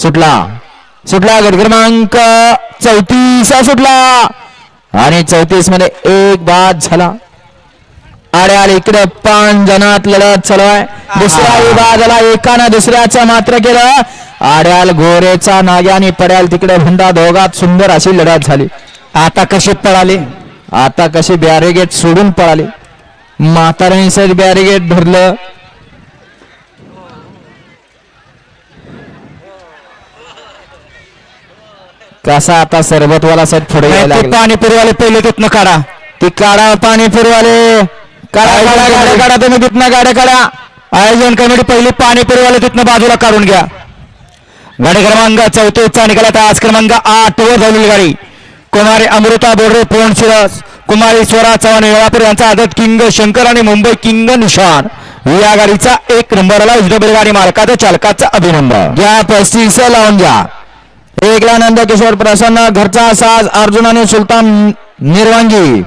सुटला सुटला गट क्रमांक 34 सुटला आणि 34 मध्ये एक बाद झाला. आड्याल इकडे 5 जणात लढत चालू आहे. दुसरा विभाग झाला एकानं दुसऱ्याचं मात्र केलं. आड्याल गोरेचा नाग्या आणि पड्याल तिकडे भुंडा दोघात सुंदर अशी लढत झाली. आता कशी पळाली आता कशी बॅरिगेट सोडून पळाली. म्हाताऱ्याने सर बॅरिगेट धरलं. कसा आता सरबतवाला साहेब पुढे यायला लागला. पाणी पुरवाले पहिले तिथनं काढा. ती काढा पाणी पुरवाले काढा काढा गाड्या काढा तुम्ही तिथनं गाड्या काढा. आयोजन कमिटी पहिली पाणी पुरवाले तिथनं बाजूला काढून घ्या. गाडी क्रमांक 34चा निकालात आज क्रमांक 8 वर झालेली गाडी कुमारी अमृता बोर्डे पोण शिरस कुमारी स्वरा चव्हाण वेळापूर यांचा आदत किंग शंकर आणि मुंबई किंग निशान या गाडीचा 1 नंबरला उजव्या गाडी मालकाचा चालकाचा अभिनंदन. घ्या 35 लावून घ्या. एकला नंद किशोर प्रसन्न घरचा साज अर्जुन आणि सुलतान निर्वांगी